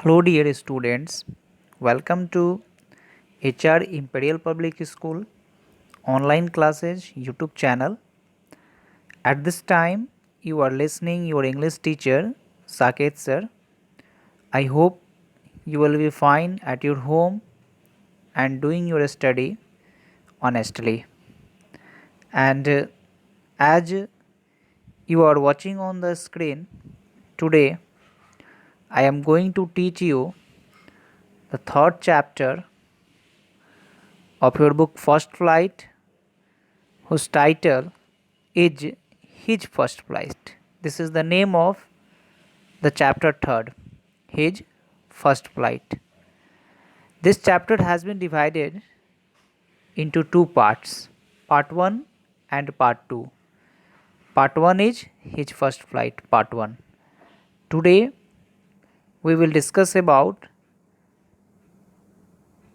Hello, dear students. Welcome to HR Imperial Public School online classes YouTube channel. At this time, you are listening your English teacher Saket sir. I hope you will be fine at your home and doing your study honestly. And as you are watching on the screen today, I am going to teach you the third chapter of your book First Flight, whose title is His First Flight. This is the name of the chapter third, His First Flight. This chapter has been divided into two parts, part 1 and part 2. Part 1 is His First Flight, part 1. Today we will discuss about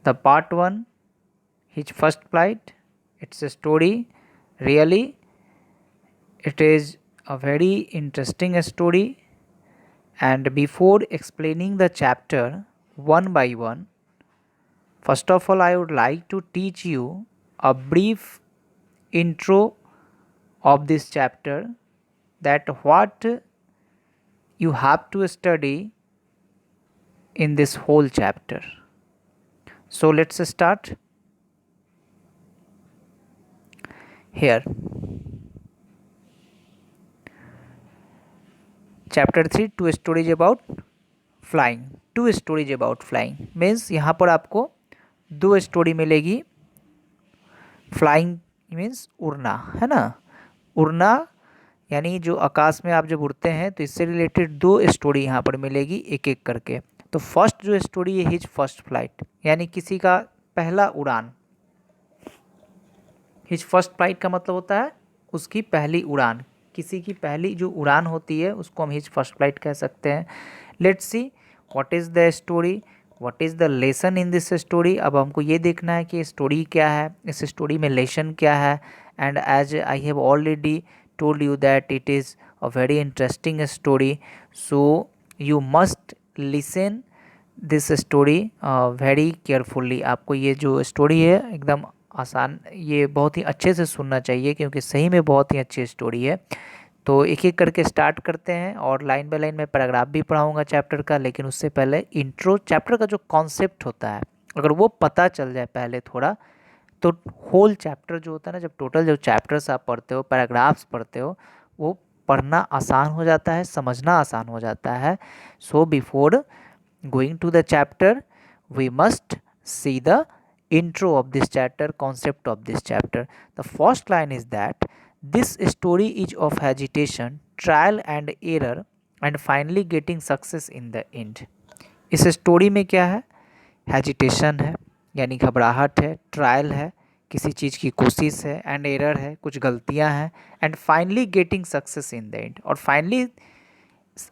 the part 1, His First Flight. It's a story, really it is a very interesting story. And before explaining the chapter one by one, first of all, I would like to teach you a brief intro of this chapter, that what you have to study in this whole chapter. So let's start here. Chapter 3, two stories about flying. Two stories about flying means यहाँ पर आपको दो story मिलेगी. Flying means उड़ना, है ना. उड़ना यानी जो आकाश में आप जब उड़ते हैं तो इससे रिलेटेड दो स्टोरी यहाँ पर मिलेगी एक एक करके. तो फर्स्ट जो स्टोरी है हिज फर्स्ट फ्लाइट, यानी किसी का पहला उड़ान. हिज फर्स्ट फ्लाइट का मतलब होता है उसकी पहली उड़ान. किसी की पहली जो उड़ान होती है उसको हम हिज फर्स्ट फ्लाइट कह सकते हैं. Let's see what is the story, what is the lesson in this story. अब हमको ये देखना है कि स्टोरी क्या है, इस स्टोरी में लेसन क्या है. And as I have already told you that it is a very interesting story, so you must listen this story very carefully. आपको ये जो स्टोरी है एकदम आसान, ये बहुत ही अच्छे से सुनना चाहिए क्योंकि सही में बहुत ही अच्छी स्टोरी है. तो एक एक करके स्टार्ट करते हैं और लाइन बाय लाइन मैं पैराग्राफ भी पढ़ाऊंगा चैप्टर का. लेकिन उससे पहले इंट्रो, चैप्टर का जो कॉन्सेप्ट होता है अगर वो पता चल जाए पहले थोड़ा, तो होल चैप्टर जो होता है ना, जब टोटल जो चैप्टर्स आप पढ़ते हो, पैराग्राफ्स पढ़ते हो, वो पढ़ना आसान हो जाता है, समझना आसान हो जाता है. So before going to the chapter we must see the intro of this chapter, concept of this chapter. The first line is that this story is of agitation, trial and error and finally getting success in the end. इस story में क्या है, agitation है यानी घबराहट है, trial है किसी चीज़ की कोशिश है, एंड एरर है कुछ गलतियां हैं, and finally getting success in the end. और फाइनली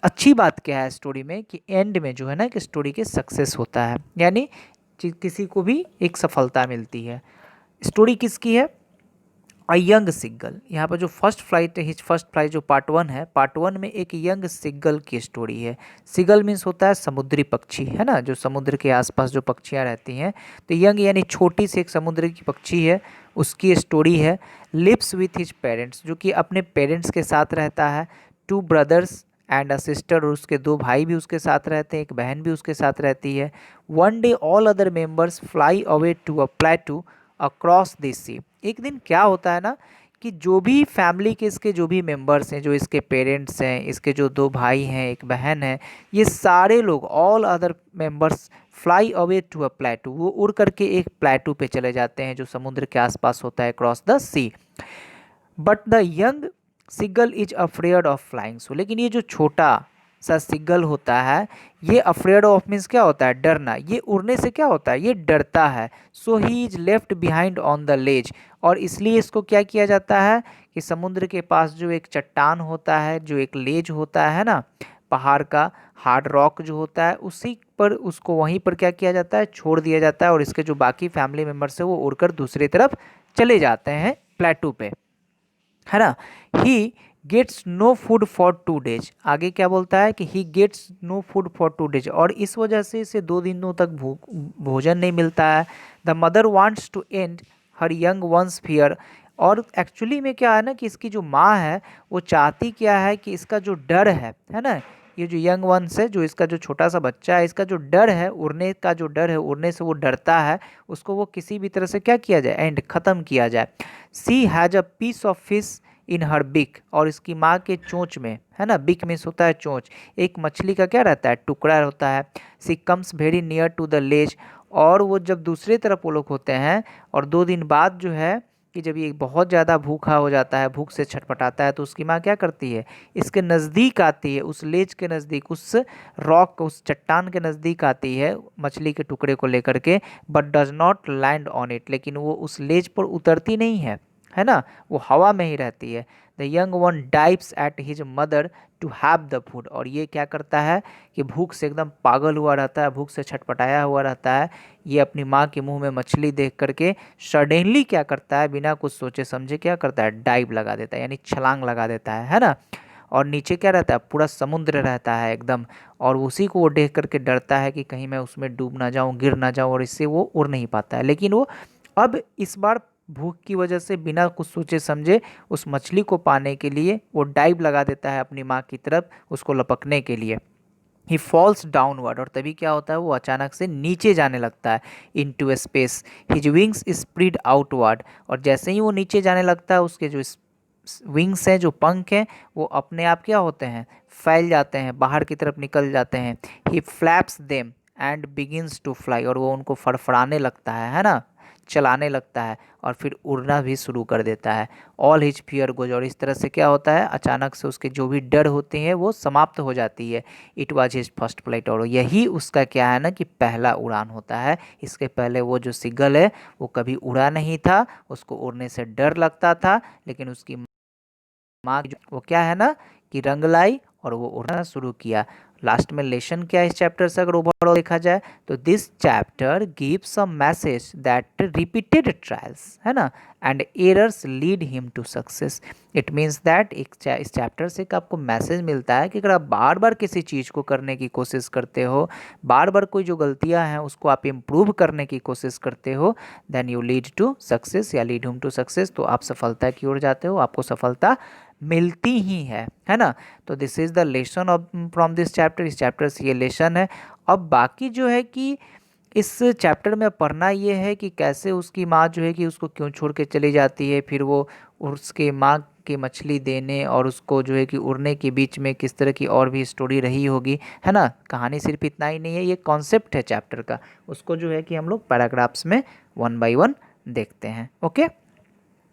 अच्छी बात क्या है स्टोरी में कि एंड में जो है ना कि स्टोरी के सक्सेस होता है, यानी किसी को भी एक सफलता मिलती है. स्टोरी किसकी है, अ यंग सिग्गल. यहाँ पर जो फर्स्ट फ्लाइट है, हिज फर्स्ट फ्लाइट जो पार्ट 1 है, पार्ट 1 में एक यंग सिग्गल की स्टोरी है. सिगल मीन्स होता है समुद्री पक्षी, है ना, जो समुद्र के आसपास जो पक्षियाँ रहती हैं. तो यंग यानी छोटी सी एक समुद्र की पक्षी है, उसकी स्टोरी है. लिव्स विथ हिज पेरेंट्स, जो कि अपने पेरेंट्स के साथ रहता है. Two brothers and a sister, और उसके दो भाई भी उसके साथ रहते हैं, एक बहन भी उसके साथ रहती है. One day all other members fly away to a plateau across this sea. एक दिन क्या होता है ना कि जो भी फैमिली के इसके जो भी मेंबर्स हैं, जो इसके पेरेंट्स हैं, इसके जो दो भाई हैं एक बहन है, ये सारे लोग all other members fly away to a plateau, वो उड़ करके एक प्लेटू पे चले जाते हैं जो समुद्र के आसपास होता है, cross the sea. But the young seagull is afraid of flying. So लेकिन ये जो छोटा सा सिगल होता है, ये अफ्रेड ऑफ मीन्स क्या होता है, डरना. ये उड़ने से क्या होता है, ये डरता है. So he is left behind on the ledge. और इसलिए इसको क्या किया जाता है कि समुद्र के पास जो एक चट्टान होता है, जो एक लेज होता है ना, पहाड़ का हार्ड रॉक जो होता है, उसी पर उसको वहीं पर क्या किया जाता है, छोड़ दिया जाता है. और इसके जो बाकी फैमिली मेम्बर्स है वो उड़कर दूसरी तरफ चले जाते हैं प्लेटू पे, है ना. He gets no food for 2 days। आगे क्या बोलता है कि he gets no food for 2 days, और इस वजह से इसे 2 दिनों तक भोजन नहीं मिलता है। The mother wants to end her young ones fear. और एक्चुअली में क्या है ना कि इसकी जो माँ है वो चाहती क्या है कि इसका जो डर है ना, ये जो यंग वंस है, जो इसका जो छोटा सा बच्चा है, इसका जो डर है, उड़ने का जो डर है, उड़ने से वो डरता है, उसको वो किसी भी तरह से क्या किया जाए, एंड ख़त्म किया जाए। She has a piece of fish in her beak. और इसकी माँ के चोंच में, है ना, बिक मीन्स होता है चोंच, एक मछली का क्या रहता है, टुकड़ा होता है। She comes very near to the ledge. और वो जब दूसरी तरफ वो लोग होते हैं, और 2 दिन बाद जो है कि जब ये बहुत ज़्यादा भूखा हो जाता है, भूख से छटपटाता है, तो उसकी माँ क्या करती है, इसके नज़दीक आती है, उस लेज के नज़दीक, उस रॉक, उस चट्टान के नज़दीक आती है मछली के टुकड़े को लेकर के, but does not land on it. लेकिन वो उस लेज पर उतरती नहीं है ना, वो हवा में ही रहती है। The young one dives at his mother to have the food. और ये क्या करता है कि भूख से एकदम पागल हुआ रहता है, भूख से छटपटाया हुआ रहता है। ये अपनी माँ के मुंह में मछली देख करके सडनली क्या करता है, बिना कुछ सोचे समझे क्या करता है, डाइव लगा देता है, यानी छलांग लगा देता है ना। और नीचे क्या रहता है, पूरा समुद्र रहता है एकदम, और उसी को वो देख करके डरता है कि कहीं मैं उसमें डूब ना जाऊं, गिर ना जाऊं, और इससे वो उड़ नहीं पाता है। लेकिन वो अब इस बार भूख की वजह से बिना कुछ सोचे समझे उस मछली को पाने के लिए वो डाइव लगा देता है अपनी माँ की तरफ, उसको लपकने के लिए। ही फॉल्स डाउनवर्ड। और तभी क्या होता है, वो अचानक से नीचे जाने लगता है, into space. His wings spread outward. और जैसे ही वो नीचे जाने लगता है, उसके जो विंग्स हैं, जो पंख हैं, वो अपने आप क्या होते हैं, फैल जाते हैं, बाहर की तरफ निकल जाते हैं। He flaps them and begins to fly. और वो उनको फड़फड़ाने लगता है ना, चलाने लगता है, और फिर उड़ना भी शुरू कर देता है। All his fear goes. और इस तरह से क्या होता है, अचानक से उसके जो भी डर होते हैं वो समाप्त हो जाती है। It was his first flight. और यही उसका क्या है ना कि पहला उड़ान होता है। इसके पहले वो जो सीगल है वो कभी उड़ा नहीं था, उसको उड़ने से डर लगता था, लेकिन उसकी माँ वो क्या है ना कि रंग लाई और वो उड़ना शुरू किया। लास्ट में लेसन क्या है इस चैप्टर से अगर ओवरऑल देखा जाए तो, this chapter gives a message that repeated trials, है ना, and errors lead him to success. It means that इस चैप्टर से एक आपको मैसेज मिलता है कि अगर आप बार बार किसी चीज़ को करने की कोशिश करते हो, बार बार कोई जो गलतियां हैं उसको आप इम्प्रूव करने की कोशिश करते हो, then you lead to success या लीड हिम टू सक्सेस, तो आप सफलता की ओर जाते हो, आपको सफलता मिलती ही है ना। तो this is the lesson of from this chapter. इस चैप्टर से ये लेसन है। अब बाकी जो है कि इस चैप्टर में पढ़ना ये है कि कैसे उसकी माँ जो है कि उसको क्यों छोड़ के चली जाती है, फिर वो उसके माँ की मछली देने और उसको जो है कि उड़ने के बीच में किस तरह की और भी स्टोरी रही होगी, है ना। कहानी सिर्फ इतना ही नहीं है, ये कॉन्सेप्ट है चैप्टर का, उसको जो है कि हम लोग पैराग्राफ्स में 1 बाय 1 देखते हैं। ओके।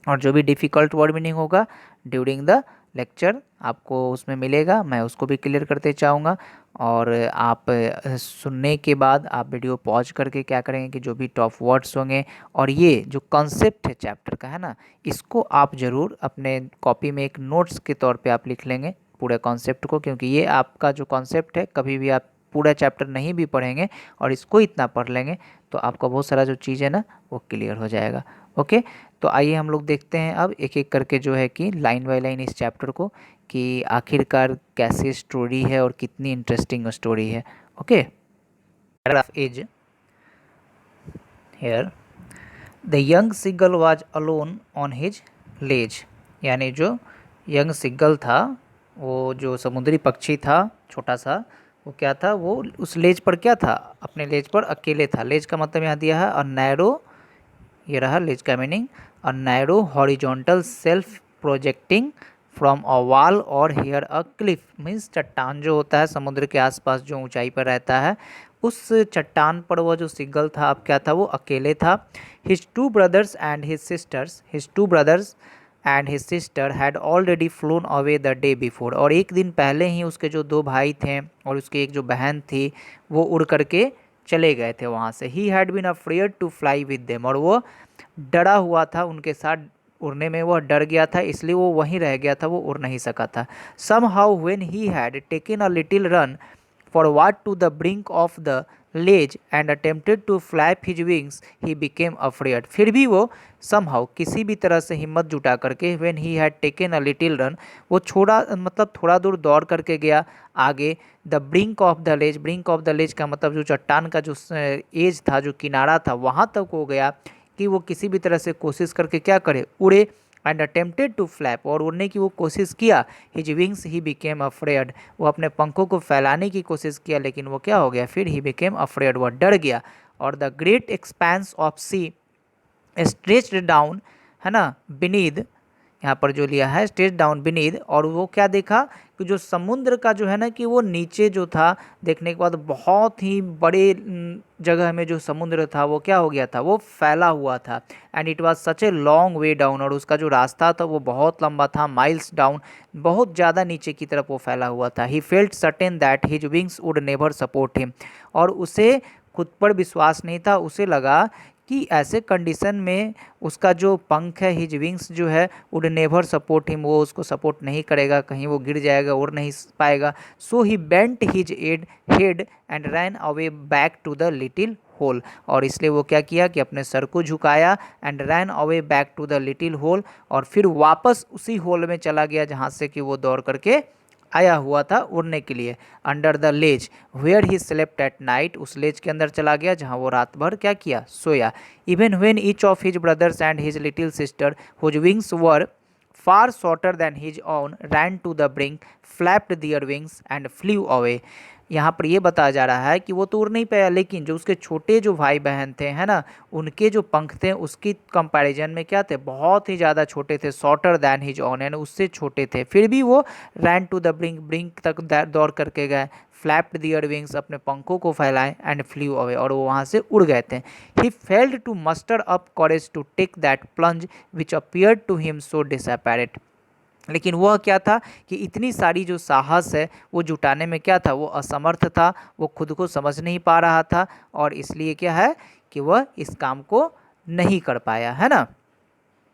और जो भी डिफ़िकल्ट वर्ड मीनिंग होगा ड्यूरिंग द लेक्चर आपको उसमें मिलेगा, मैं उसको भी क्लियर करते चाहूँगा। और आप सुनने के बाद आप वीडियो पॉज करके क्या करेंगे कि जो भी टॉप वर्ड्स होंगे और ये जो कॉन्सेप्ट है चैप्टर का, है ना, इसको आप ज़रूर अपने कॉपी में एक नोट्स के तौर पे आप लिख लेंगे पूरे कॉन्सेप्ट को, क्योंकि ये आपका जो कॉन्सेप्ट है कभी भी आप पूरा चैप्टर नहीं भी पढ़ेंगे और इसको इतना पढ़ लेंगे तो आपका बहुत सारा जो चीज़ है ना वो क्लियर हो जाएगा। ओके। तो आइए हम लोग देखते हैं अब एक एक करके जो है कि लाइन बाय लाइन इस चैप्टर को, कि आखिरकार कैसी स्टोरी है और कितनी इंटरेस्टिंग स्टोरी है। Okay. Paragraph is here, the young seagull was alone on his ledge. यानी जो यंग सिगल था, वो जो समुद्री पक्षी था छोटा सा, वो क्या था, वो उस लेज पर क्या था, अपने लेज पर अकेले था। लेज का मतलब यहाँ दिया है और नैरो, ये रहा लेज का meaning, a narrow horizontal self projecting from a wall और हेयर अ क्लिफ। मीन्स चट्टान जो होता है समुद्र के आसपास जो ऊंचाई पर रहता है, उस चट्टान पर वो जो सिगल था अब क्या था, वो अकेले था। His two brothers and his sisters, his two brothers and his sister had already phloem away the day before. और एक दिन पहले ही उसके जो 2 भाई थे और उसकी एक जो बहन थी वो उड़ करके चले गए थे वहाँ से। He had been afraid to fly with them. और वो डरा हुआ था उनके साथ, उड़ने में वह डर गया था, इसलिए वो वहीं रह गया था, वो उड़ नहीं सका था। Somehow when he had taken a little run forward to the brink of the ledge and attempted to flap his wings, he became afraid. फिर भी वो somehow किसी भी तरह से हिम्मत जुटा करके when he had taken a little run, वो छोड़ा मतलब थोड़ा दूर दौड़ करके गया आगे। The brink of the ledge, brink of the ledge का मतलब जो चट्टान का जो एज था, जो किनारा था, वहाँ तक हो गया कि वो किसी भी तरह से कोशिश करके क्या करे, उड़े। एंड अटेम्प्टेड टू फ्लैप, और उड़ने की वो कोशिश किया। His wings he became afraid, वो अपने पंखों को फैलाने की कोशिश किया, लेकिन वो क्या हो गया, फिर ही बिकेम अफ्रेड, वह डर गया। और the great expanse of sea stretched down, है ना, बिनीद, यहाँ पर जो लिया है स्ट्रेच डाउन बिनीद, और वो क्या देखा कि जो समुद्र का जो है ना कि वो नीचे जो था, देखने के बाद बहुत ही बड़े जगह में जो समुद्र था वो क्या हो गया था, वो फैला हुआ था। And it was such a long way down, और उसका जो रास्ता था वो बहुत लंबा था, माइल्स डाउन, बहुत ज़्यादा नीचे की तरफ वो फैला हुआ था। He felt certain that his wings would never support him, और उसे खुद पर विश्वास नहीं था, उसे लगा कि ऐसे कंडीशन में उसका जो पंख है, हिज विंग्स जो है, वुड नेवर सपोर्ट हिम, वो उसको सपोर्ट नहीं करेगा, कहीं वो गिर जाएगा, उड़ नहीं पाएगा। So he bent his head and ran away back to the little hole, और इसलिए वो क्या किया कि अपने सर को झुकाया, and ran away back to the little hole, और फिर वापस उसी होल में चला गया जहाँ से कि वो दौड़ करके आया हुआ था उड़ने के लिए। Under the ledge where he slept at night, उस लेज के अंदर चला गया जहाँ वो रात भर क्या किया, सोया। Even when each of his brothers and his little sister whose wings were far shorter than his own ran to the brink, flapped their wings and flew away। यहाँ पर ये बताया जा रहा है कि वो तो उड़ नहीं पाया, लेकिन जो उसके छोटे जो भाई बहन थे, है ना, उनके जो पंख थे उसकी कंपैरिजन में क्या थे, बहुत ही ज़्यादा छोटे थे। शॉर्टर दैन हिज ऑन, यानी उससे छोटे थे, फिर भी वो ran to the brink, brink तक दौड़ करके गए। फ्लैप्ड दियर विंग्स, अपने पंखों को फैलाएं, एंड फ्लू अवे, और वो वहाँ से उड़ गए थे। He failed to muster up courage to take that plunge which appeared to him so desperate, लेकिन वह क्या था कि इतनी सारी जो साहस है वो जुटाने में क्या था, वो असमर्थ था, वो खुद को समझ नहीं पा रहा था, और इसलिए क्या है कि वह इस काम को नहीं कर पाया, है ना,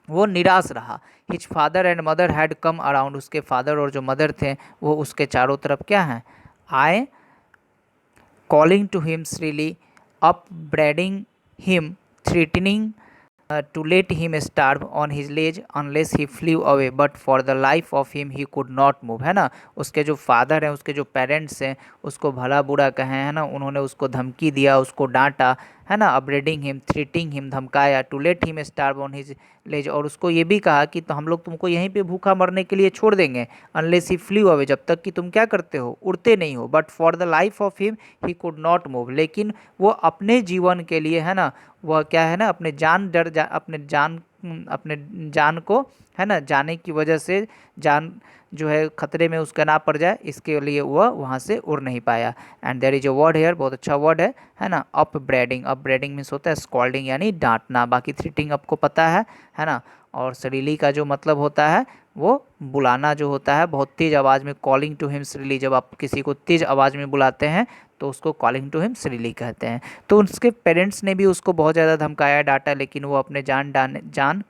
वो निराश रहा। His father and mother had come around, उसके फादर और जो मदर थे वो उसके चारों तरफ क्या हैं, आए, calling to him shrilly, upbraiding him, threatening to let him starve on his ledge unless he flew away, but for the life of him he could not move, है ना। उसके जो फादर हैं, उसके जो पेरेंट्स हैं, उसको भला बुरा कहें, है ना, उन्होंने उसको धमकी दिया, उसको डांटा, है ना, अपब्रेडिंग हिम, थ्रेटिंग हिम, धमकाया, to let him starve on his ledge, और उसको ये भी कहा कि तो हम लोग तुमको यहीं पे भूखा मरने के लिए छोड़ देंगे, अनलेस ही फ्लू अवे, जब तक कि तुम क्या करते हो, उड़ते नहीं हो। But for the life of him he could not move, लेकिन वो अपने जीवन के लिए, है ना, वह क्या है ना, अपने जान अपने जान को, है ना, जाने की वजह से जान जो है खतरे में उसका ना पड़ जाए, इसके लिए वह वहाँ से उड़ नहीं पाया। And there is a word here, बहुत अच्छा वर्ड है ना, upbraiding. Upbraiding means होता है स्कॉल्डिंग, यानी डांटना। बाकी थ्रेटिंग आपको पता है ना। और सरीली का जो मतलब होता है वो बुलाना जो होता है, बहुत तेज़ आवाज़ में, कॉलिंग टू हिम सरीली, जब आप किसी को तेज़ आवाज़ में बुलाते हैं तो उसको कॉलिंग टू हिम सरीली कहते हैं। तो उसके पेरेंट्स ने भी उसको बहुत ज़्यादा धमकाया, डांटा, लेकिन वो अपने जान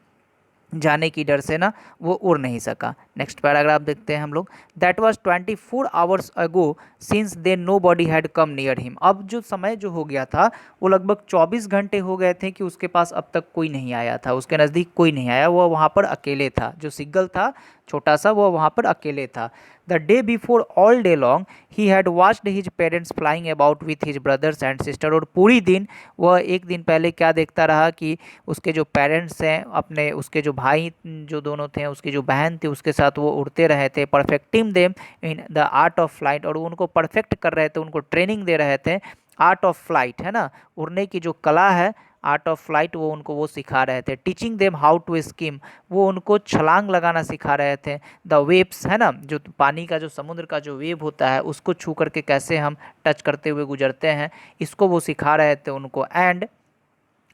जाने की डर से ना वो उड़ नहीं सका। नेक्स्ट पैराग्राफ देखते हैं हम लोग। That was 24 hours ago since they know body had come near him. अब जो समय जो हो गया था वो लगभग 24 घंटे हो गए थे कि उसके पास अब तक कोई नहीं आया था, उसके नज़दीक कोई नहीं आया, वह वहाँ पर अकेले था। जो सिग्गल था छोटा सा, वह वहाँ पर अकेले था। The day before all day long he had watched his parents flying about with his brothers and sister. और पूरी दिन वह एक दिन पहले क्या देखता रहा कि उसके जो पेरेंट्स हैं, अपने उसके जो भाई जो दोनों थे, उसकी जो बहन थी, उसके साथ वो उड़ते रहे थे, perfecting them in the art of flight, और वो उनको परफेक्ट कर रहे थे, उनको ट्रेनिंग दे रहे थे। आर्ट ऑफ फ्लाइट, है ना, उड़ने की जो कला है, आर्ट ऑफ फ्लाइट, वो उनको वो सिखा रहे थे। Teaching them how to skim, वो उनको छलांग लगाना सिखा रहे थे। द वेव्स, है ना, जो पानी का जो समुद्र का जो वेव होता है उसको छू करके कैसे हम टच करते हुए गुजरते हैं, इसको वो सिखा रहे थे उनको। And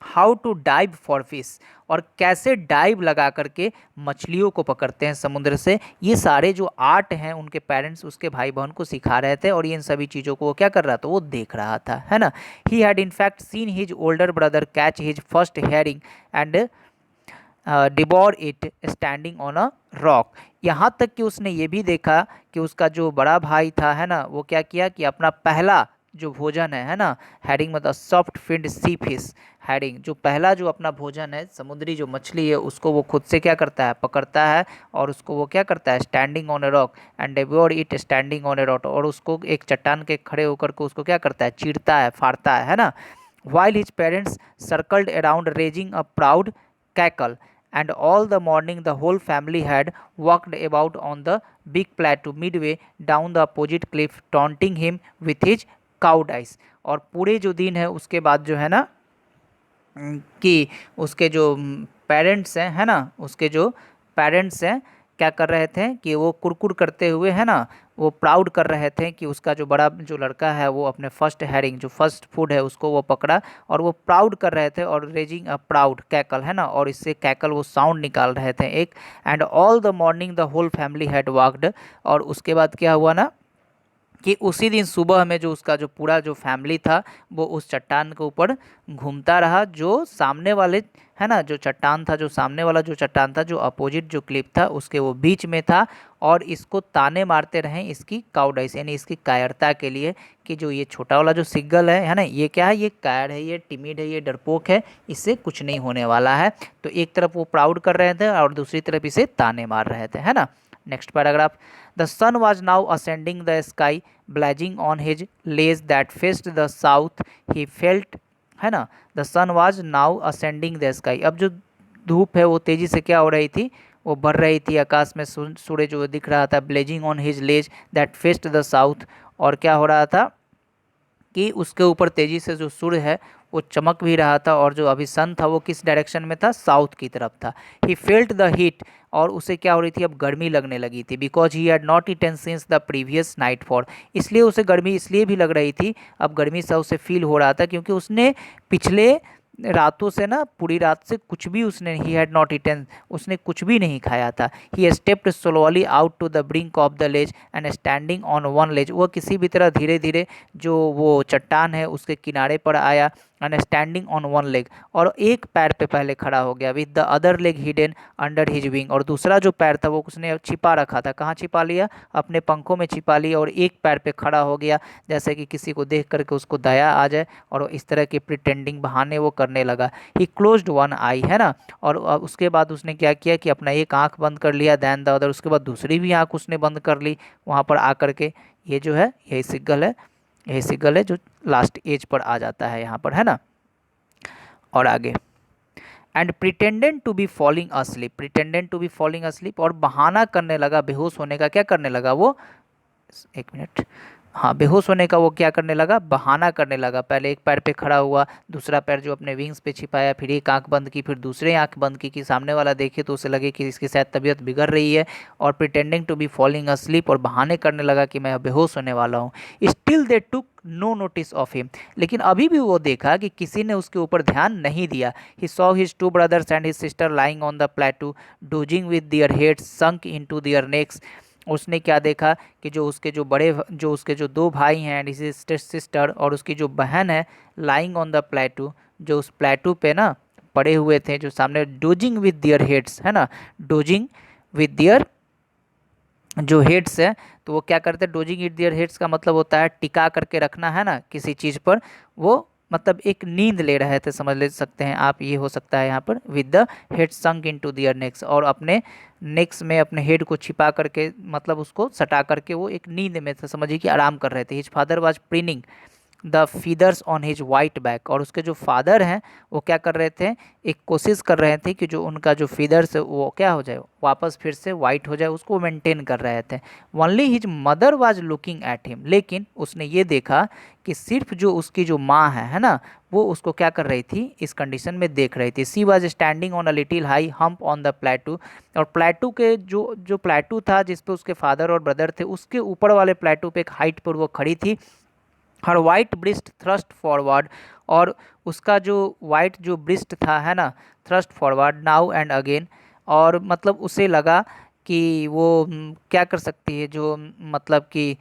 how to dive for fish, और कैसे डाइव लगा करके मछलियों को पकड़ते हैं समुद्र से। ये सारे जो आर्ट हैं उनके पेरेंट्स उसके भाई बहन को सिखा रहे थे, और इन सभी चीज़ों को वो क्या कर रहा था, वो देख रहा था, है ना। He had in fact seen his older brother catch his first herring and devour it standing on a rock. यहाँ तक कि उसने ये भी देखा कि उसका जो बड़ा भाई था, है ना, वो क्या किया कि अपना पहला जो भोजन है ना, हैरिंग मतलब सॉफ्ट फिन्ड सी फिश, हैरिंग जो पहला जो अपना भोजन है समुद्री जो मछली है उसको वो खुद से क्या करता है, पकड़ता है और उसको वो क्या करता है, standing on a rock and devour it standing on a rock, और उसको एक चट्टान के खड़े होकर के उसको क्या करता है, चीरता है, फाड़ता है ना। while his parents circled around raising a proud cackle, and all the morning the whole family had walked about on the big plateau midway down the opposite cliff, taunting him with his cow dice। और पूरे जो दिन है उसके बाद जो है ना कि उसके जो पेरेंट्स हैं है ना, उसके जो पेरेंट्स हैं क्या कर रहे थे कि वो कुरकुर करते हुए है ना, वो प्राउड कर रहे थे कि उसका जो बड़ा जो लड़का है वो अपने फर्स्ट हैरिंग जो फर्स्ट फूड है उसको वो पकड़ा, और वो प्राउड कर रहे थे और रेजिंग अ प्राउड कैकल है ना, और इससे कैकल वो साउंड निकाल रहे थे एक। And all the morning the whole family had walked, और उसके बाद क्या हुआ ना कि उसी दिन सुबह में जो उसका जो पूरा जो फैमिली था वो उस चट्टान के ऊपर घूमता रहा, जो सामने वाले है ना, जो चट्टान था, जो सामने वाला जो चट्टान था, जो अपोजिट जो क्लिप था उसके वो बीच में था, और इसको ताने मारते रहे इसकी काउडाइस यानी इसकी कायरता के लिए कि जो ये छोटा वाला जो सिग्गल है ना, ये क्या है, ये कायर है, ये टिमिड है, ये डरपोक है, इससे कुछ नहीं होने वाला है। तो एक तरफ वो प्राउड कर रहे थे और दूसरी तरफ इसे ताने मार रहे थे है ना। Next paragraph, the sun was now ascending the sky blazing on his ledge that faced the south he felt है ना, the sun was now ascending the sky. अब जो धूप है वो तेज़ी से क्या हो रही थी, वो बढ़ रही थी, आकाश में सूर्य जो दिख रहा था, blazing on his ledge that faced the south, और क्या हो रहा था कि उसके ऊपर तेज़ी से जो सूर्य है वो चमक भी रहा था, और जो अभी सन था वो किस डायरेक्शन में था, साउथ की तरफ था। ही फेल्ट द हीट, और उसे क्या हो रही थी, अब गर्मी लगने लगी थी, because he had not eaten since the previous night for, इसलिए उसे गर्मी इसलिए भी लग रही थी, अब गर्मी सा उसे फील हो रहा था क्योंकि उसने पिछले रातों से ना, पूरी रात से कुछ भी उसने, ही हैड नॉट ईटन, उसने कुछ भी नहीं खाया था। He stepped slowly out to the brink of the ledge and standing on one ledge, वह किसी भी तरह धीरे धीरे जो वो चट्टान है उसके किनारे पर आया, and standing on one leg, और एक पैर पे पहले खड़ा हो गया, with the other leg hidden under his wing, और दूसरा जो पैर था वो उसने छिपा रखा था, कहाँ छिपा लिया, अपने पंखों में छिपा लिया, और एक पैर पे खड़ा हो गया जैसे कि किसी को देख करके उसको दया आ जाए, और इस तरह के प्रिटेंडिंग बहाने वो करने लगा। ही क्लोज्ड वन आई है ना, और उसके बाद उसने क्या किया कि अपना एक आंख बंद कर लिया, दैन द अदर, उसके बाद दूसरी भी आंख उसने बंद कर ली वहाँ पर आकर के। ये जो है यही सिग्नल है, यही सिग्नल है जो लास्ट एज पर आ जाता है यहाँ पर है ना। और आगे, and pretended to be falling asleep, pretended to be falling asleep, और बहाना करने लगा बेहोश होने का, क्या करने लगा वो, एक मिनट, हाँ बेहोश होने का वो क्या करने लगा, बहाना करने लगा। पहले एक पैर पे खड़ा हुआ, दूसरा पैर जो अपने विंग्स पे छिपाया, फिर एक आंख बंद की, फिर दूसरे आंख बंद की कि सामने वाला देखे तो उसे लगे कि इसकी शायद तबीयत बिगड़ रही है, और pretending to be falling asleep, और बहाने करने लगा कि मैं बेहोश होने वाला हूँ। Still they took no notice of him, लेकिन अभी भी वो देखा कि किसी ने उसके ऊपर ध्यान नहीं दिया। He saw his two brothers and his sister lying on the प्लेटू dosing with their heads sunk into their next, उसने क्या देखा कि जो उसके जो बड़े जो उसके जो दो भाई हैं एंड हिज सिस्टर, और उसकी जो बहन है, लाइंग ऑन द प्लेटू, जो उस प्लेटू पे ना पड़े हुए थे, जो सामने डोजिंग विद दियर हेड्स है ना, डोजिंग विद दियर जो हेड्स है, तो वो क्या करते हैं, डोजिंग इट दियर हेड्स का मतलब होता है टिका करके रखना है ना किसी चीज़ पर, वो मतलब एक नींद ले रहे थे, समझ ले सकते हैं आप, ये हो सकता है यहाँ पर with the head sunk into their necks, और अपने नेक्स में अपने हेड को छिपा करके, मतलब उसको सटा करके वो एक नींद में थे, समझिए कि आराम कर रहे थे। His father was preening the feathers on his white back, और उसके जो फादर हैं वो क्या कर रहे थे, एक कोशिश कर रहे थे कि जो उनका जो फीदर्स है वो क्या हो जाए, वापस फिर से वाइट हो जाए, उसको मेंटेन कर रहे थे। Only his mother was looking at him, लेकिन उसने ये देखा कि सिर्फ जो उसकी जो माँ है ना, वो उसको क्या कर रही थी, इस कंडीशन में देख रही थी। She was standing on a little high hump on the प्लेटू, और प्लेटू के जो प्लेटू था जिस पे उसके फादर और ब्रदर थे, उसके ऊपर वाले प्लेटू पे एक हाइट पर वो खड़ी थी। हर वाइट ब्रिस्ट थ्रस्ट फॉरवर्ड, और उसका जो वाइट जो ब्रिस्ट था है ना, thrust forward now and again, और मतलब उसे लगा कि वो क्या कर सकती है, जो मतलब कि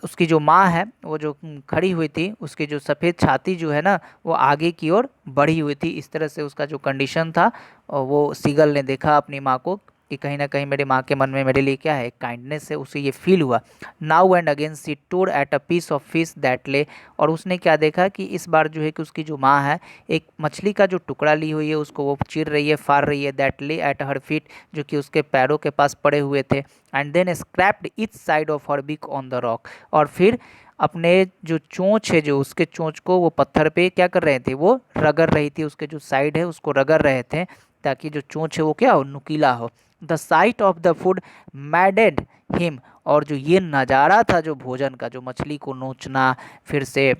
उसकी जो माँ है वो जो खड़ी हुई थी, उसकी जो सफ़ेद छाती जो है ना वो आगे की ओर बढ़ी हुई थी, इस तरह से उसका जो कंडीशन था, और वो सीगल ने देखा अपनी माँ को कि कहीं ना कहीं मेरे माँ के मन में मेरे लिए क्या है, काइंडनेस है, उसे ये फील हुआ। Now and again she tore at a piece of fish that lay, और उसने क्या देखा कि इस बार जो है कि उसकी जो माँ है एक मछली का जो टुकड़ा ली हुई है उसको वो चीर रही है, फाड़ रही है, दैट ले एट हर फीट, जो कि उसके पैरों के पास पड़े हुए थे। And then scraped each side of her beak on the rock, और फिर अपने जो चोंच है, जो उसके चोंच को वो पत्थर पे क्या कर रहे थे, वो रगड़ रही थी, उसके जो साइड है उसको रगड़ रहे थे, ताकि जो चोंच है वो क्या हो, नुकीला हो। The sight of the food maddened him, और जो ये नज़ारा था जो भोजन का, जो मछली को नोचना, फिर से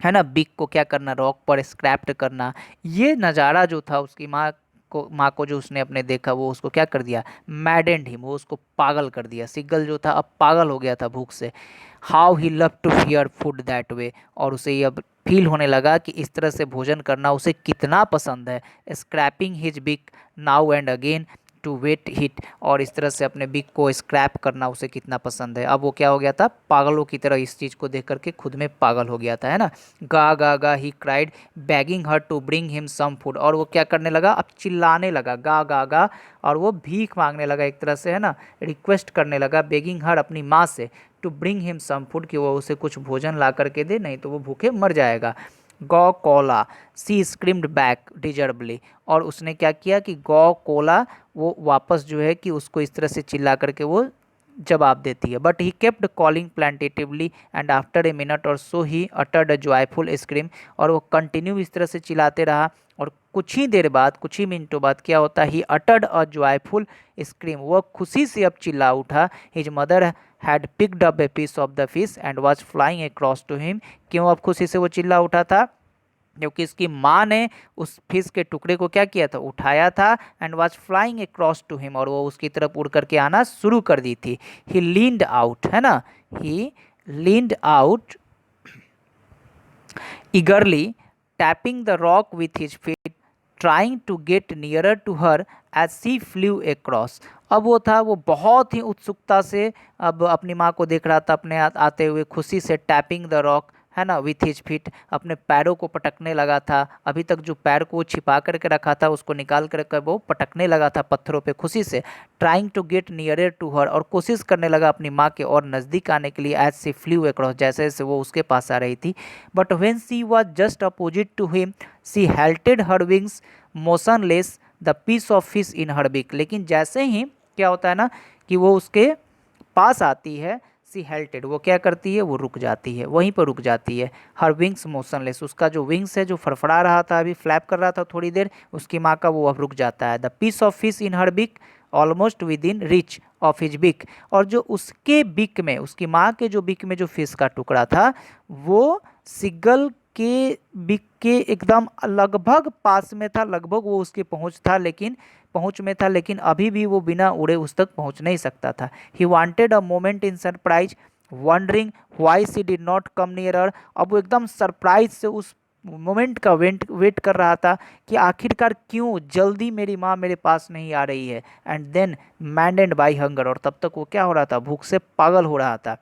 है ना बिक को क्या करना, रॉक पर स्क्रैप्ट करना, ये नज़ारा जो था उसकी माँ को जो उसने अपने देखा, वो उसको क्या कर दिया, मैडेंड हिम, वो उसको पागल कर दिया। सिगल जो था अब पागल हो गया था भूख से। How he love to hear food that way, और उसे ये अब फील होने लगा कि इस तरह से भोजन करना उसे कितना पसंद है। Scraping his beak now and again to whet it, और इस तरह से अपने बिक को स्क्रैप करना उसे कितना पसंद है। अब वो क्या हो गया था, पागलों की तरह इस चीज़ को देख करके खुद में पागल हो गया था, है ना। गा गा गा he cried begging her to bring him some food, और वो क्या करने लगा, अब चिल्लाने लगा, गा गा गा, और वो भीख मांगने लगा एक तरह से, है ना, रिक्वेस्ट करने लगा, बेगिंग हर अपनी माँ से, to bring him some food, कि वो उसे कुछ भोजन ला करके दे, नहीं तो वो भूखे मर जाएगा। गौ कोला सी स्क्रीम्ड बैक डिजर्बली, और उसने क्या किया कि गौ कोला वो वापस जो है कि उसको इस तरह से चिल्ला करके वो जवाब देती है। But he kept calling plaintively and after a minute or so he uttered a joyful scream, और वो कंटिन्यू इस तरह से चिल्लाते रहा, और कुछ ही देर बाद, कुछ ही मिनटों बाद क्या होता, he uttered a joyful scream, वह खुशी से अब चिल्ला उठा। His mother had picked up a piece of the fish and was flying across to him, क्यों अब खुशी से वो चिल्ला उठा था, क्योंकि इसकी माँ ने उस फिश के टुकड़े को क्या किया था, उठाया था, and was flying across to him, और वो उसकी तरफ उड़ करके आना शुरू कर दी थी। ही लीन्ड आउट, है ना, he leaned out eagerly, tapping the rock with his feet, trying to get nearer to her as she flew across। अब वो था, वो बहुत ही उत्सुकता से अब अपनी माँ को देख रहा था अपने आते हुए, खुशी से टैपिंग द रॉक, है ना, विथ हिज फीट, अपने पैरों को पटकने लगा था। अभी तक जो पैर को वो छिपा करके रखा था उसको निकाल कर वो पटकने लगा था पत्थरों पे खुशी से। Trying to get nearer to her, और कोशिश करने लगा अपनी माँ के और नज़दीक आने के लिए, एज सी फ्लू अक्रॉस, जैसे जैसे वो उसके पास आ रही थी। But when she was just opposite to him she halted her wings motionless, the piece of fish in her beak, लेकिन जैसे ही क्या होता है ना कि वो उसके पास आती है, सी हेल्टेड, वो क्या करती है, वो रुक जाती है, वहीं पर रुक जाती है। हर विंग्स मोशनलेस, उसका जो विंग्स है जो फड़फड़ा रहा था, अभी फ्लैप कर रहा था थोड़ी देर उसकी माँ का, वो अब रुक जाता है। The piece of fish in her beak almost within reach of his beak, और जो उसके बिक में, उसकी माँ के जो बिक में जो फिश का टुकड़ा था, वो सिगल के बिक के एकदम लगभग पास में था, लगभग वो उसकी पहुंच में था, लेकिन अभी भी वो बिना उड़े उस तक पहुंच नहीं सकता था। He wanted a moment in surprise wondering why she did not come nearer, अब वो एकदम सरप्राइज से उस मोमेंट का वेट कर रहा था कि आखिरकार क्यों जल्दी मेरी माँ मेरे पास नहीं आ रही है। एंड देन मैंडेड बाई हंगर, और तब तक वो क्या हो रहा था, भूख से पागल हो रहा था।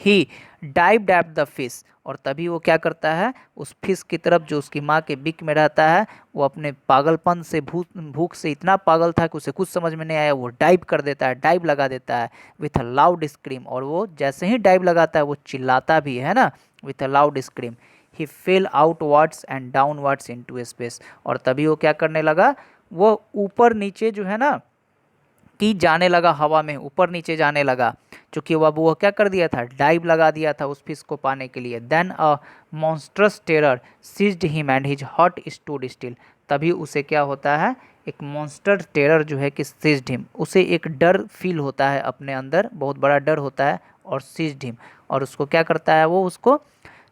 ही डाइव्ड एट द फिश, और तभी वो क्या करता है, उस फिश की तरफ जो उसकी माँ के बिक में रहता है, वो अपने पागलपन से भूख से इतना पागल था कि उसे कुछ समझ में नहीं आया, वो डाइव कर देता है, डाइव लगा देता है विथ अ लाउड स्क्रीम, और वो जैसे ही डाइव लगाता है वो चिल्लाता भी है ना, with a loud scream. He fail outwards and downwards into space, और तभी वो क्या करने लगा, वो ऊपर नीचे जो है ना कि जाने लगा, हवा में ऊपर नीचे जाने लगा, चूंकि वो क्या कर दिया था, डाइव लगा दिया था उस फिश को पाने के लिए। Then a monstrous terror seized him and his heart stood still, तभी उसे क्या होता है, एक मॉन्स्टर टेरर जो है कि सीज्ड हिम, उसे एक डर फील होता है अपने अंदर, बहुत बड़ा डर होता है, और सीज्ड हिम, और उसको क्या करता है, वो उसको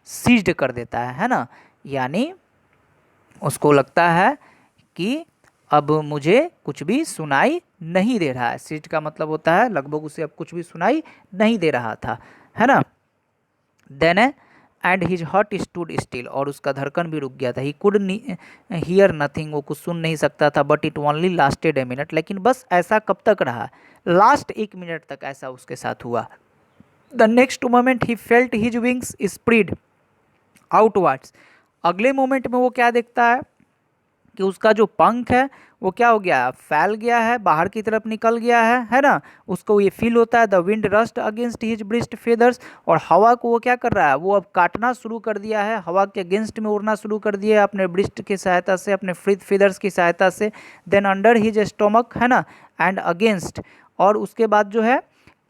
सीज्ड कर देता है ना, यानी उसको लगता है कि अब मुझे कुछ भी सुनाई नहीं दे रहा है। सीट का मतलब होता है लगभग उसे अब कुछ भी सुनाई नहीं दे रहा था, है ना। Then and his heart stood still, और उसका धड़कन भी रुक गया था। ही कुड हियर नथिंग, वो कुछ सुन नहीं सकता था। But it only lasted a minute, लेकिन बस ऐसा कब तक रहा, लास्ट 1 मिनट तक ऐसा उसके साथ हुआ। The next moment he felt his wings spread outwards, अगले मोमेंट में वो क्या देखता है कि उसका जो पंख है वो क्या हो गया, फैल गया है, बाहर की तरफ निकल गया है ना। उसको ये फील होता है, the wind rust against his breast feathers, और हवा को वो क्या कर रहा है, वो अब काटना शुरू कर दिया है, हवा के अगेंस्ट में उड़ना शुरू कर दिया है अपने ब्रिस्ट की सहायता से, अपने फेदर्स की सहायता से। देन अंडर हिज स्टोमक, है ना, एंड अगेंस्ट, और उसके बाद जो है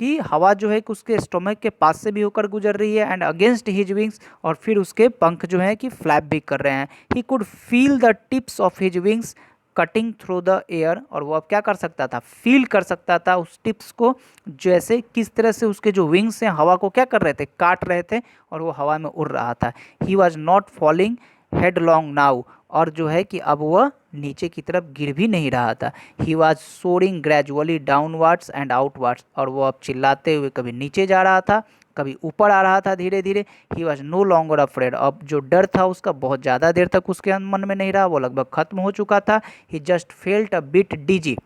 कि हवा जो है कि उसके स्टोमक के पास से भी होकर गुजर रही है, एंड अगेंस्ट हिज विंग्स, और फिर उसके पंख जो है कि फ्लैप भी कर रहे हैं। He could feel the tips of his wings cutting through the air, और वो अब क्या कर सकता था, फील कर सकता था उस टिप्स को, जैसे किस तरह से उसके जो विंग्स हैं हवा को क्या कर रहे थे, काट रहे थे, और वो हवा में उड़ रहा था। He was not falling headlong now, और जो है कि अब वह नीचे की तरफ गिर भी नहीं रहा था। He was soaring gradually downwards and outwards, और वो अब चिल्लाते हुए कभी नीचे जा रहा था, कभी ऊपर आ रहा था धीरे धीरे। He was no longer afraid, अब जो डर था उसका बहुत ज़्यादा देर तक उसके मन में नहीं रहा, वो लगभग खत्म हो चुका था। He just felt a bit dizzy,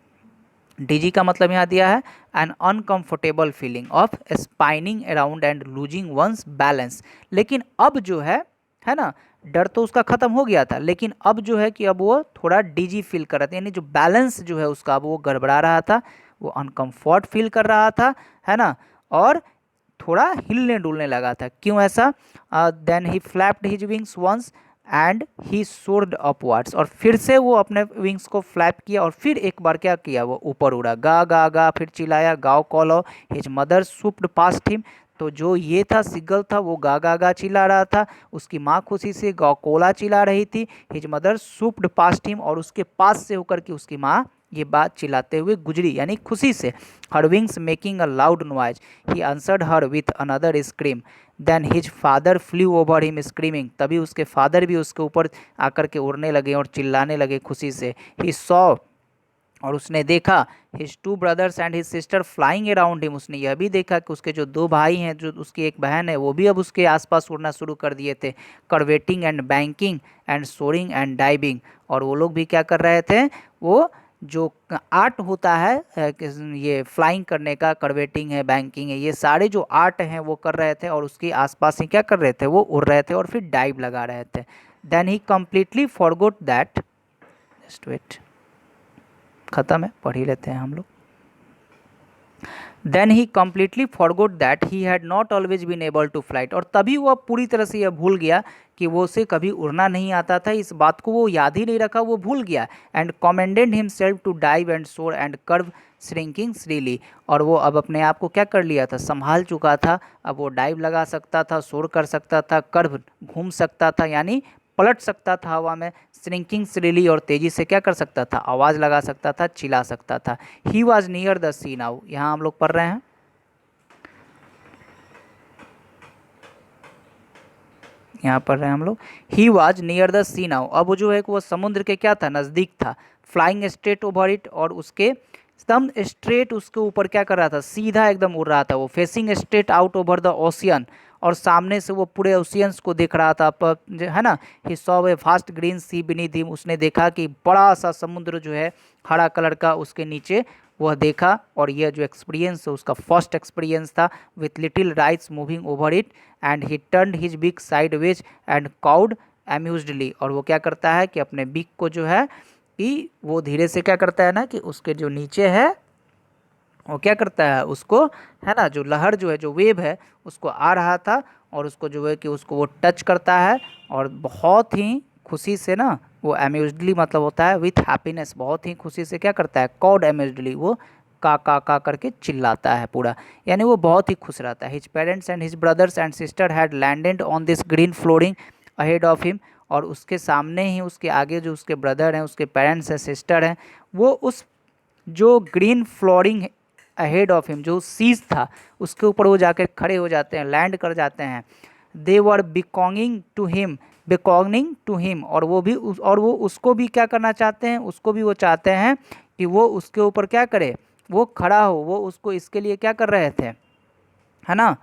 dizzy का मतलब यहाँ दिया है an uncomfortable feeling of spinning around and losing one's balance. लेकिन अब जो है ना, डर तो उसका खत्म हो गया था, लेकिन अब जो है कि अब वो थोड़ा डिजी फील कर रहा था, यानी जो बैलेंस जो है उसका अब वो गड़बड़ा रहा था, वो अनकंफर्ट फील कर रहा था, है ना, और थोड़ा हिलने डुलने लगा था। क्यों ऐसा, then he flapped his wings once and he soared upwards, और फिर से वो अपने विंग्स को फ्लैप किया, और फिर एक बार क्या किया, वो ऊपर उड़ा, गा गा गा, फिर चिल्लाया, गाओ कॉलो। हिज मदर सूप्ड पास्ट हिम, तो जो ये था सिगल था वो गा गा गा चिल्ला रहा था, उसकी माँ खुशी से गौ कोला चिल्ला रही थी। हिज मदर सूप्ड पास्ट हिम, और उसके पास से होकर के उसकी माँ ये बात चिल्लाते हुए गुजरी, यानी खुशी से। Her wings making a loud noise, he answered her with another scream, then his father flew over him screaming, तभी उसके फादर भी उसके ऊपर आकर के उड़ने लगे और चिल्लाने लगे खुशी से। ही सॉ, और उसने देखा, his two brothers and his sister flying around him, उसने यह भी देखा कि उसके जो दो भाई हैं, जो उसकी एक बहन है, वो भी अब उसके आसपास उड़ना शुरू कर दिए थे। Curveting and banking and soaring and diving, और वो लोग भी क्या कर रहे थे, वो जो आर्ट होता है ये फ्लाइंग करने का, करवेटिंग है, बैंकिंग है, ये सारे जो आर्ट हैं वो कर रहे थे, और उसके आसपास ही क्या कर रहे थे, वो उड़ रहे थे और फिर डाइव लगा रहे थे। Then he completely forgot that, just wait, खत्म है, पढ़ ही लेते हैं हम लोग। Then he completely forgot that he had not always been able to flight, और तभी वो पूरी तरह से यह भूल गया कि वो उसे कभी उड़ना नहीं आता था, इस बात को वो याद ही नहीं रखा, वो भूल गया। And commanded himself to dive and soar and curve shrinking shrilly, और वो अब अपने आप को क्या कर लिया था, संभाल चुका था, अब वो डाइव लगा सकता था, सोर कर सकता था, कर्व घूम सकता था, यानी पलट सकता था हवा में, श्रिंकिंग श्रीली, और तेजी से क्या कर सकता था, आवाज़ लगा सकता था, चिल्ला सकता था। He was near the sea now, यहाँ हम लोग पढ़ रहे हैं, यहाँ पढ़ रहे हैं हम लोग, he was near the sea now, अब वो जो है कि वो समुद्र के क्या था, नज़दीक था। फ्लाइंग स्ट्रेट ओवर इट, और उसके एकदम स्ट्रेट उसके ऊपर क्या कर रहा था, सीधा एकदम उड़ रहा था वो, facing straight out over the ocean, और सामने से वो पूरे ओशियंस को देख रहा था, है ना। He saw a vast green sea beneath him, उसने देखा कि बड़ा सा समुद्र जो है हरा कलर का उसके नीचे, वह देखा, और यह जो एक्सपीरियंस है उसका फर्स्ट एक्सपीरियंस था। With little rights moving over it and he turned his beak sideways and cawed amusedly, और वो क्या करता है कि अपने बिग को जो है कि वो धीरे से क्या करता है ना, कि उसके जो नीचे है वो क्या करता है उसको, है ना, जो लहर जो है, जो वेव है, उसको आ रहा था, और उसको जो है कि उसको वो टच करता है, और बहुत ही खुशी से ना, वो अम्यूज्डली मतलब होता है विथ हैप्पीनेस, बहुत ही खुशी से क्या करता है, कॉड अम्यूज्डली, वो का करके चिल्लाता है पूरा, यानी वो बहुत ही खुश रहता है। His parents and his brothers and sister had landed on this green flooring ahead of him, और उसके सामने ही, उसके आगे जो उसके ब्रदर हैं, उसके पेरेंट्स हैं, सिस्टर हैं, वो उस जो green flooring ahead of him, जो सीज था उसके ऊपर वो जाकर खड़े हो जाते हैं, लैंड कर जाते हैं। दे वर बिकॉन्गिंग टू हिम, बिकॉन्गिंग टू हिम, और वो भी और वो उसको भी क्या करना चाहते हैं, उसको भी वो चाहते हैं कि वो उसके ऊपर क्या करे, वो खड़ा हो, वो उसको इसके लिए क्या कर रहे थे, है ना,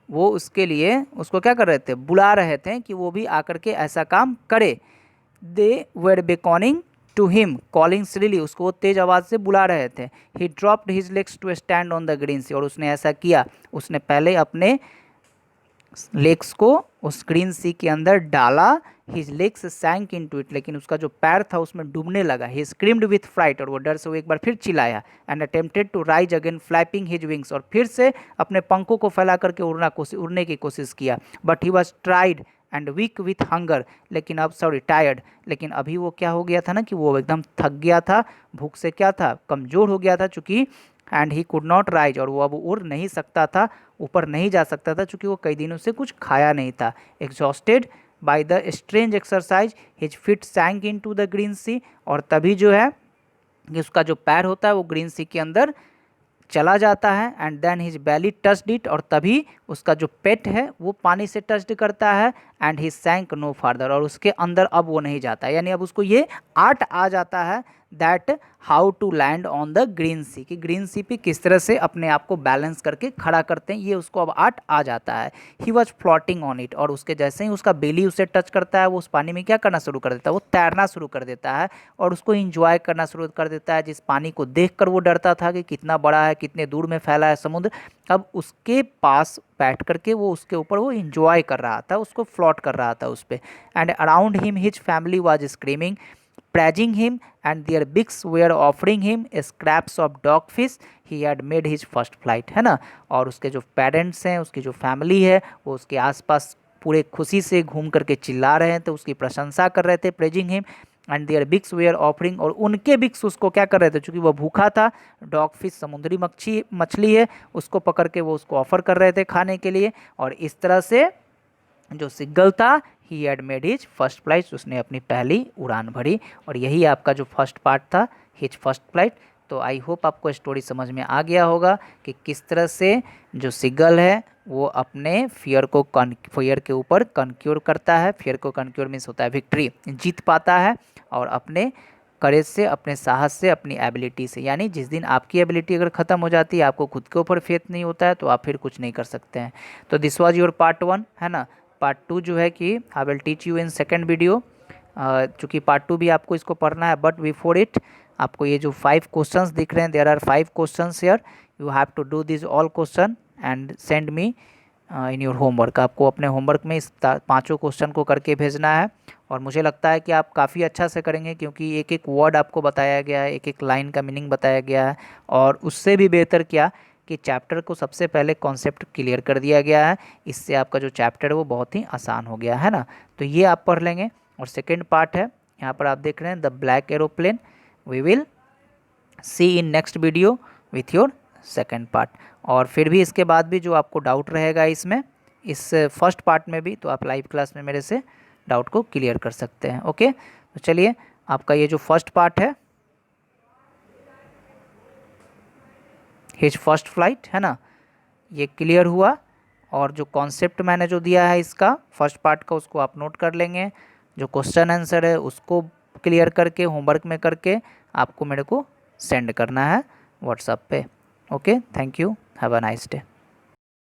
वो उसके लिए उसको क्या कर रहे थे, बुला रहे थे कि वो भी आकर के ऐसा काम करे। They were beckoning to him calling shrilly, उसको वो तेज आवाज़ से बुला रहे थे। He dropped his legs to stand on the green sea, और उसने ऐसा किया, उसने पहले अपने लेग्स को उस ग्रीन सी के अंदर डाला, हिज लेग्स सैंक इनटू इट, लेकिन उसका जो पैर था उसमें डूबने लगा। ही स्क्रीम्ड विथ फ्राइट, और वो डर से वो एक बार फिर चिल्लाया। And attempted to rise again flapping his wings, और फिर से अपने पंखों को फैला करके उड़ने की कोशिश किया। But he was tired and weak with hunger, लेकिन अब टायर्ड, लेकिन अभी वो क्या हो गया था ना कि वो एकदम थक गया था, भूख से क्या था, कमज़ोर हो गया था चूँकि। And he could not rise, और वो अब उड़ नहीं सकता था, ऊपर नहीं जा सकता था चूँकि वो कई दिनों से कुछ खाया नहीं था। Exhausted by the strange exercise his feet sank into the green sea, और तभी जो है कि उसका जो पैर होता है वो ग्रीन सी के अंदर चला जाता है। And then his belly touched it, और तभी उसका जो पेट है वो पानी से टच्ड करता है। एंड ही सैंक नो फार्दर, और उसके अंदर अब वो नहीं जाता, यानी अब उसको ये आर्ट आ जाता है that how to land on the green sea, कि ग्रीन सी पे किस तरह से अपने आप को बैलेंस करके खड़ा करते हैं, ये उसको अब आर्ट आ जाता है। He was floating on it, और उसके जैसे ही उसका बेली उसे टच करता है वो उस पानी में क्या करना शुरू कर देता है, वो तैरना शुरू कर देता है और उसको इंजॉय करना शुरू कर देता है। जिस पानी को देखकर वो डरता था कि कितना बड़ा है, कितने दूर में फैला है समुद्र, अब उसके पास बैठ करके वो उसके ऊपर वो इंजॉय कर रहा था, उसको फ्लॉट कर रहा था उस पर। And around him his family was screaming, praising him, and their beaks were offering him scraps of dogfish he had made his first flight, है ना। और उसके जो पेरेंट्स हैं, उसकी जो फैमिली है, वो उसके आसपास पूरे खुशी से घूम करके चिल्ला रहे थे, उसकी प्रशंसा कर रहे थे, praising him. And their beaks were offering, और उनके बिक्स उसको क्या कर रहे थे, चूँकि वो भूखा था, डॉग फिश समुद्री मछली है, उसको पकड़ के वो उसको ऑफर कर रहे थे खाने के लिए। और इस तरह से जो सिग्गल था, he had made his first flight, उसने अपनी पहली उड़ान भरी। और यही आपका जो फर्स्ट पार्ट था, हिज फर्स्ट फ्लाइट। तो आई होप आपको स्टोरी समझ में आ गया होगा कि किस तरह से जो सिग्गल है वो अपने फियर के ऊपर कन्क्योर करता है। फियर को कन्क्योर मीन्स होता है विक्ट्री, जीत पाता है, और अपने करेज से, अपने साहस से, अपनी एबिलिटी से। यानी जिस दिन आपकी एबिलिटी अगर ख़त्म हो जाती है, आपको खुद के ऊपर फेथ नहीं होता है, तो आप फिर कुछ नहीं कर सकते हैं। तो दिस वाज योर पार्ट 1, है ना। पार्ट 2 जो है कि I will teach you in second video, चूँकि पार्ट 2 भी आपको इसको पढ़ना है। बट बिफोर इट, आपको ये जो 5 क्वेश्चंस दिख रहे हैं, there are 5 questions here, you have to do this all question and send me in your homework. आपको अपने होमवर्क में इस 5 क्वेश्चन को करके भेजना है। और मुझे लगता है कि आप काफ़ी अच्छा से करेंगे, क्योंकि एक एक वर्ड आपको बताया गया है, एक एक लाइन का मीनिंग बताया गया है। और उससे भी बेहतर क्या कि चैप्टर को सबसे पहले कॉन्सेप्ट क्लियर कर दिया गया है, इससे आपका जो चैप्टर है वो बहुत ही आसान हो गया है ना। तो ये आप पढ़ लेंगे। और सेकेंड पार्ट है, यहाँ पर आप देख रहे हैं the black aeroplane. We will see in next video with your second part. और फिर भी इसके बाद भी जो आपको डाउट रहेगा इसमें, इस फर्स्ट पार्ट में भी, तो आप लाइव क्लास में मेरे से डाउट को क्लियर कर सकते हैं। ओके, तो चलिए, आपका ये जो फर्स्ट पार्ट है, हिज फर्स्ट फ्लाइट, है ना, ये क्लियर हुआ। और जो कॉन्सेप्ट मैंने जो दिया है इसका फर्स्ट पार्ट का, उसको आप नोट कर लेंगे। जो क्वेश्चन आंसर है उसको क्लियर करके, होमवर्क में करके आपको मेरे को सेंड करना है व्हाट्सएप पे। Okay, thank you, have a nice day.